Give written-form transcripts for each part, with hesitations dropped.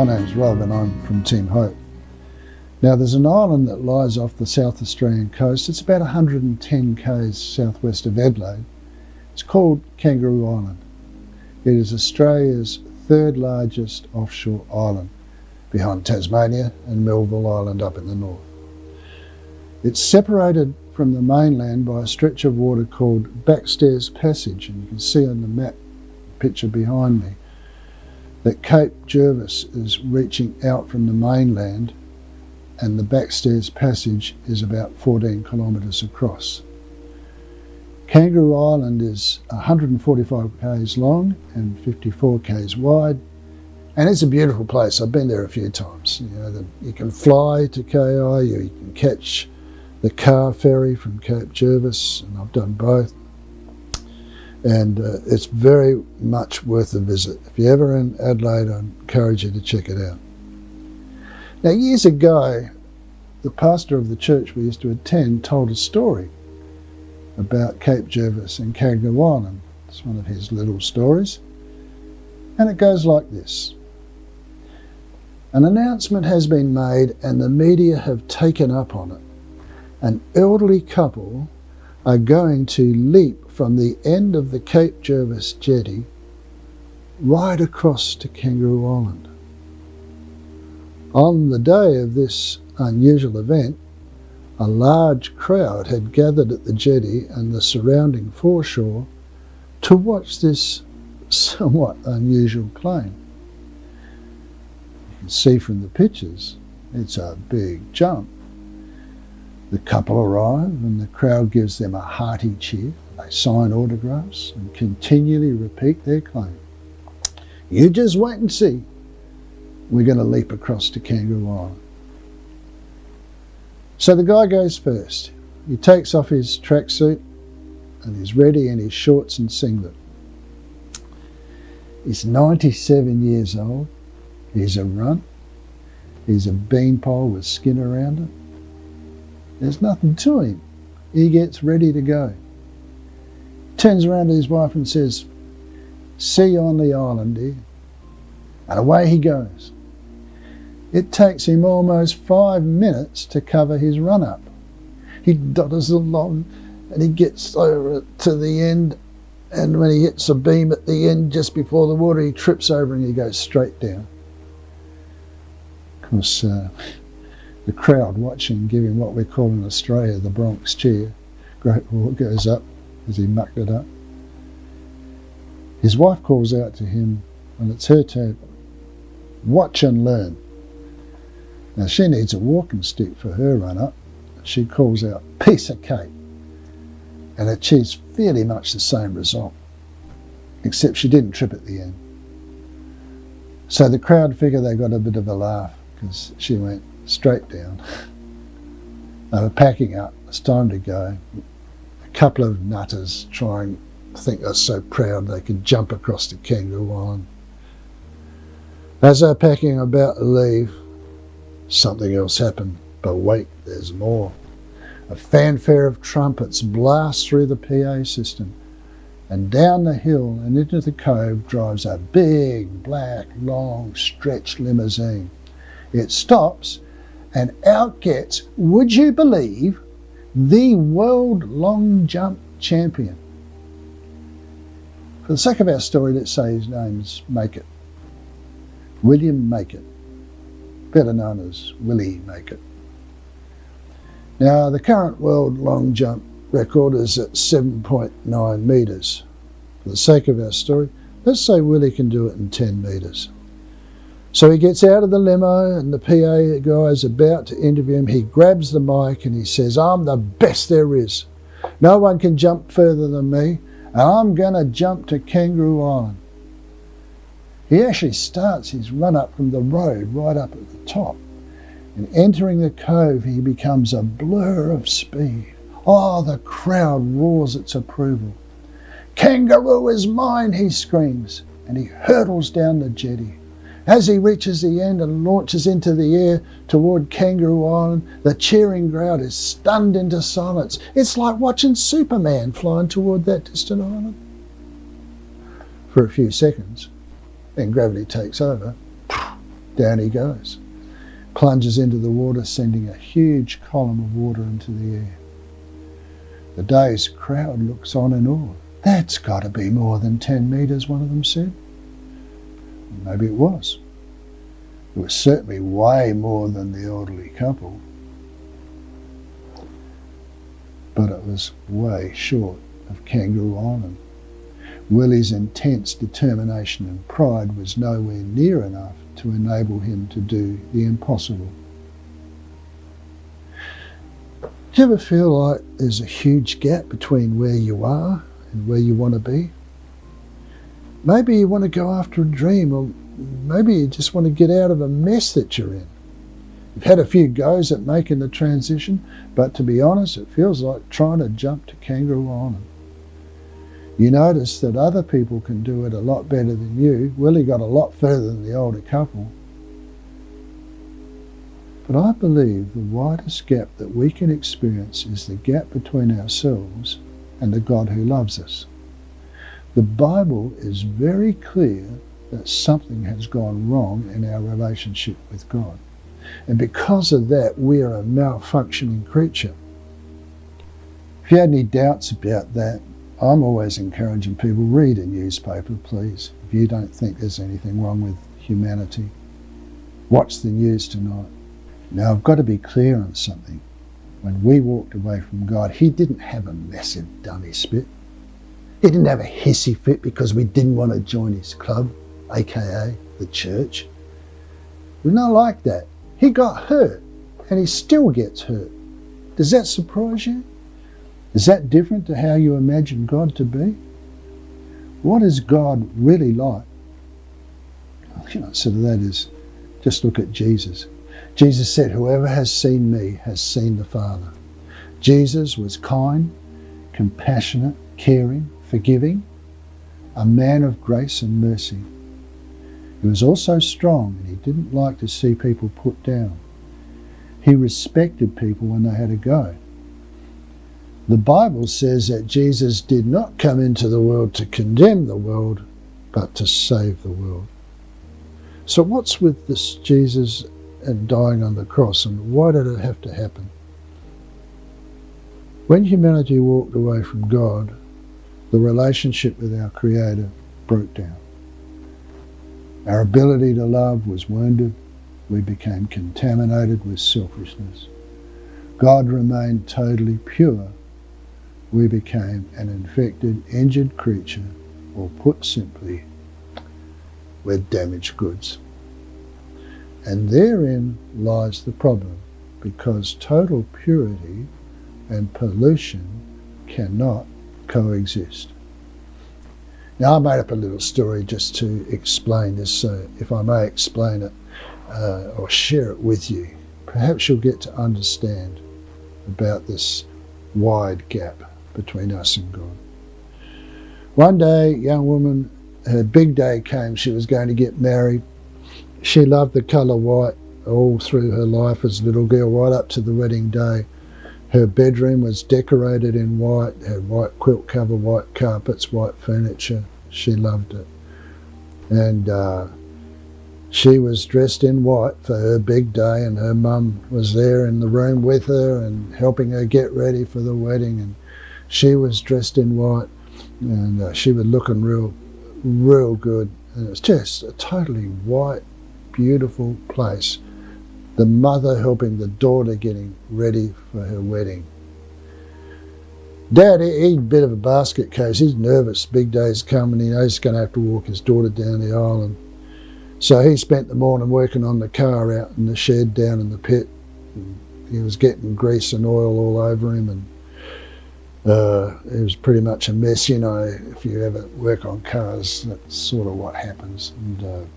My name's Rob and I'm from Team Hope. Now there's an island that lies off the South Australian coast. It's about 110 k's southwest of Adelaide. It's called Kangaroo Island. It is Australia's third largest offshore island, behind Tasmania and Melville Island up in the north. It's separated from the mainland by a stretch of water called Backstairs Passage, and you can see on the map picture behind me that Cape Jervis is reaching out from the mainland, and the Backstairs Passage is about 14 kilometres across. Kangaroo Island is 145 k's long and 54 k's wide, and it's a beautiful place. I've been there a few times. You can fly to KI, you can catch the car ferry from Cape Jervis, and I've done both. And it's very much worth a visit. If you're ever in Adelaide, I encourage you to check it out. Now, years ago, the pastor of the church we used to attend told a story about Cape Jervis and Kangaroo Island. It's one of his little stories. And it goes like this. An announcement has been made and the media have taken up on it. An elderly couple are going to leap from the end of the Cape Jervis jetty right across to Kangaroo Island. On the day of this unusual event, a large crowd had gathered at the jetty and the surrounding foreshore to watch this somewhat unusual claim. You can see from the pictures, it's a big jump. The couple arrive and the crowd gives them a hearty cheer. They sign autographs and continually repeat their claim. You just wait and see. We're going to leap across to Kangaroo Island. So the guy goes first. He takes off his tracksuit and he's ready in his shorts and singlet. He's 97 years old. He's a runt. He's a beanpole with skin around it. There's nothing to him. He gets ready to go. Turns around to his wife and says, "See you on the island, dear." And away he goes. It takes him almost 5 minutes to cover his run-up. He dodders along and he gets over to the end, and when he hits a beam at the end just before the water, he trips over and he goes straight down. Of course, the crowd watching give him what we call in Australia the Bronx cheer. Great roar goes up as he mucked it up. His wife calls out to him when it's her turn, "Watch and learn." Now she needs a walking stick for her run up. She calls out, "Piece of cake," and achieves fairly much the same result, except she didn't trip at the end. So the crowd figure they got a bit of a laugh because she went straight down. They were packing up, it's time to go. A couple of nutters trying to think they're so proud they could jump across to Kangaroo Island. As they're packing about to leave, something else happened. But wait, there's more. A fanfare of trumpets blasts through the PA system, and down the hill and into the cove drives a big, black, long, stretched limousine. It stops, and out gets, would you believe, the world long jump champion. For the sake of our story, let's say his name's Make It. William Make It, better known as Willie Make It. Now, the current world long jump record is at 7.9 metres. For the sake of our story, let's say Willie can do it in 10 metres. So he gets out of the limo and the PA guy is about to interview him. He grabs the mic and he says, "I'm the best there is. No one can jump further than me, and I'm going to jump to Kangaroo Island." He actually starts his run up from the road right up at the top. And entering the cove, he becomes a blur of speed. Oh, the crowd roars its approval. "Kangaroo is mine," he screams, and he hurtles down the jetty. As he reaches the end and launches into the air toward Kangaroo Island, the cheering crowd is stunned into silence. It's like watching Superman flying toward that distant island. For a few seconds, then gravity takes over. Down he goes. Plunges into the water, sending a huge column of water into the air. The dazed crowd looks on in awe. That's got to be more than 10 metres, one of them said. Maybe it was. It was certainly way more than the elderly couple. But it was way short of Kangaroo Island. Willie's intense determination and pride was nowhere near enough to enable him to do the impossible. Do you ever feel like there's a huge gap between where you are and where you want to be? Maybe you want to go after a dream, or maybe you just want to get out of a mess that you're in. You've had a few goes at making the transition, but to be honest, it feels like trying to jump to Kangaroo Island. You notice that other people can do it a lot better than you. Willie got a lot further than the older couple. But I believe the widest gap that we can experience is the gap between ourselves and the God who loves us. The Bible is very clear that something has gone wrong in our relationship with God. And because of that, we are a malfunctioning creature. If you had any doubts about that, I'm always encouraging people, read a newspaper, please. If you don't think there's anything wrong with humanity, watch the news tonight. Now, I've got to be clear on something. When we walked away from God, he didn't have a massive dummy spit. He didn't have a hissy fit because we didn't want to join his club, aka the church. We're not like that. He got hurt, and he still gets hurt. Does that surprise you? Is that different to how you imagine God to be? What is God really like? The answer to that is just look at Jesus. Jesus said, whoever has seen me has seen the Father. Jesus was kind, compassionate, caring, forgiving, a man of grace and mercy. He was also strong, and he didn't like to see people put down. He respected people when they had a go. The Bible says that Jesus did not come into the world to condemn the world, but to save the world. So what's with this Jesus and dying on the cross, and why did it have to happen? When humanity walked away from God, the relationship with our Creator broke down. Our ability to love was wounded. We became contaminated with selfishness. God remained totally pure. We became an infected, injured creature, or put simply, we're damaged goods. And therein lies the problem, because total purity and pollution cannot coexist. Now, I made up a little story just to explain this, so if I may explain it or share it with you, perhaps you'll get to understand about this wide gap between us and God. One day, a young woman, her big day came. She was going to get married. She loved the colour white all through her life as a little girl, right up to the wedding day. Her bedroom was decorated in white, had white quilt cover, white carpets, white furniture. She loved it. And she was dressed in white for her big day, and her mum was there in the room with her and helping her get ready for the wedding. And she was dressed in white, and she was looking real good. And it was just a totally white, beautiful place. The mother helping the daughter getting ready for her wedding. Dad, he's a bit of a basket case. He's nervous. Big day's coming. He knows he's going to have to walk his daughter down the aisle. And so he spent the morning working on the car out in the shed down in the pit. And he was getting grease and oil all over him, and it was pretty much a mess. You know, if you ever work on cars, that's sort of what happens. And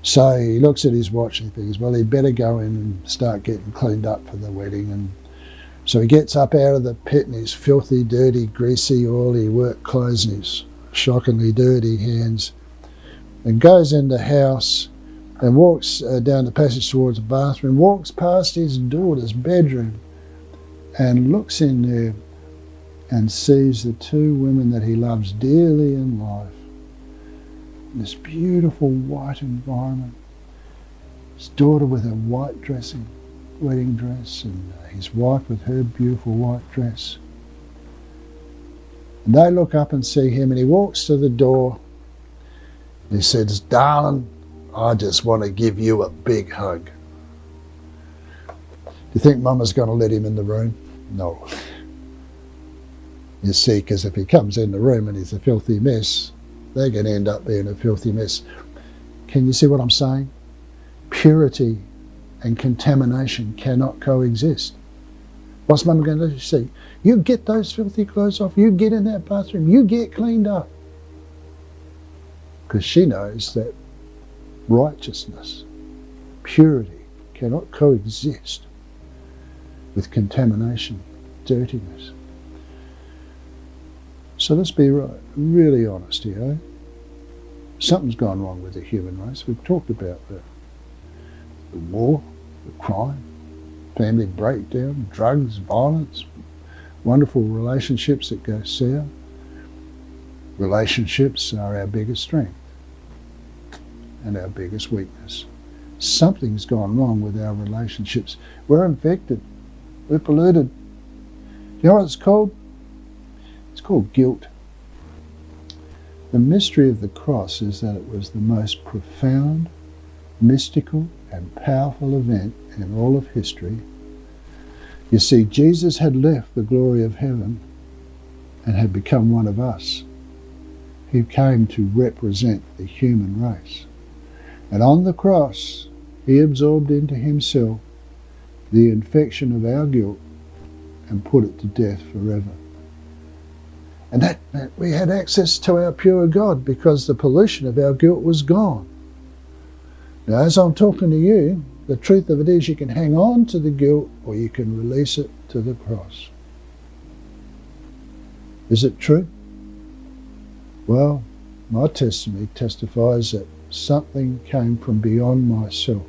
so he looks at his watch and he thinks, well, he'd better go in and start getting cleaned up for the wedding. And so he gets up out of the pit in his filthy, dirty, greasy, oily work clothes and his shockingly dirty hands, and goes in the house and walks down the passage towards the bathroom, walks past his daughter's bedroom and looks in there and sees the two women that he loves dearly in life. This beautiful white environment. His daughter with her white wedding dress, and his wife with her beautiful white dress. And they look up and see him, and he walks to the door. He says, "Darling, I just want to give you a big hug." Do you think Mama's going to let him in the room? No. You see, because if he comes in the room and he's a filthy mess, they're going to end up being a filthy mess. Can you see what I'm saying? Purity and contamination cannot coexist. What's Mama going to do? See, you get those filthy clothes off, you get in that bathroom, you get cleaned up. Because she knows that righteousness, purity, cannot coexist with contamination, dirtiness. So let's be really honest here. Eh? Something's gone wrong with the human race. We've talked about the war, the crime, family breakdown, drugs, violence, wonderful relationships that go south. Relationships are our biggest strength and our biggest weakness. Something's gone wrong with our relationships. We're infected. We're polluted. You know what it's called? It's called guilt. The mystery of the cross is that it was the most profound, mystical, and powerful event in all of history. You see, Jesus had left the glory of heaven and had become one of us. He came to represent the human race. And on the cross, he absorbed into himself the infection of our guilt and put it to death forever. And that meant we had access to our pure God because the pollution of our guilt was gone. Now, as I'm talking to you, the truth of it is you can hang on to the guilt or you can release it to the cross. Is it true? Well, my testimony testifies that something came from beyond myself.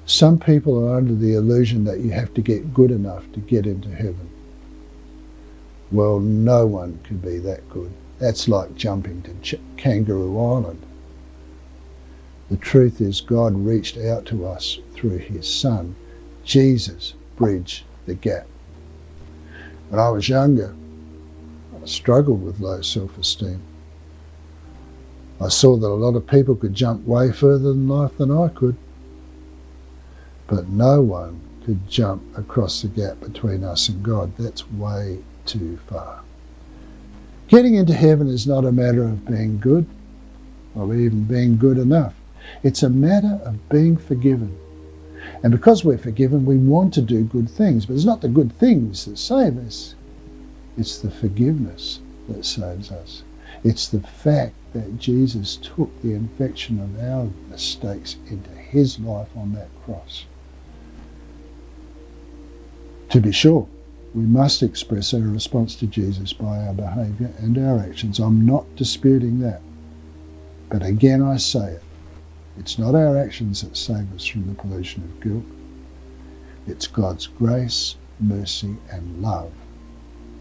Some people are under the illusion that you have to get good enough to get into heaven. Well, no one can be that good. That's like jumping to Kangaroo Island. The truth is God reached out to us through his Son. Jesus bridged the gap. When I was younger, I struggled with low self-esteem. I saw that a lot of people could jump way further in life than I could. But no one could jump across the gap between us and God. That's way too far. Getting into heaven is not a matter of being good or even being good enough. It's a matter of being forgiven. And because we're forgiven, we want to do good things. But it's not the good things that save us. It's the forgiveness that saves us. It's the fact that Jesus took the infection of our mistakes into his life on that cross. To be sure, we must express our response to Jesus by our behaviour and our actions. I'm not disputing that. But again, I say it. It's not our actions that save us from the pollution of guilt. It's God's grace, mercy, and love.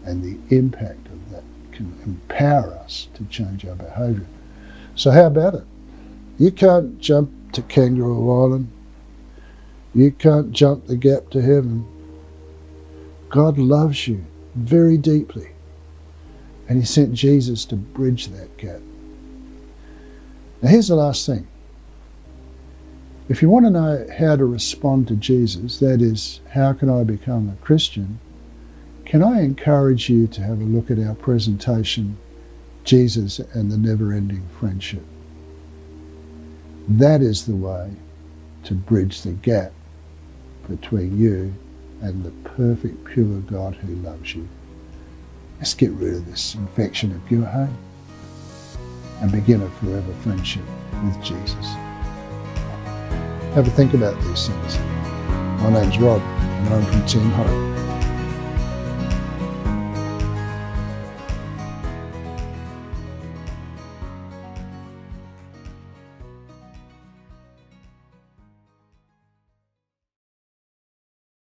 And the impact of that can empower us to change our behaviour. So how about it? You can't jump to Kangaroo Island. You can't jump the gap to heaven. God loves you very deeply. And he sent Jesus to bridge that gap. Now here's the last thing. If you want to know how to respond to Jesus, that is, how can I become a Christian, can I encourage you to have a look at our presentation, Jesus and the Never-Ending Friendship. That is the way to bridge the gap between you and the perfect, pure God who loves you. Let's get rid of this infection of guilt, hey? And begin a forever friendship with Jesus. Have a think about these things. My name's Rob, and I'm from Team Hope.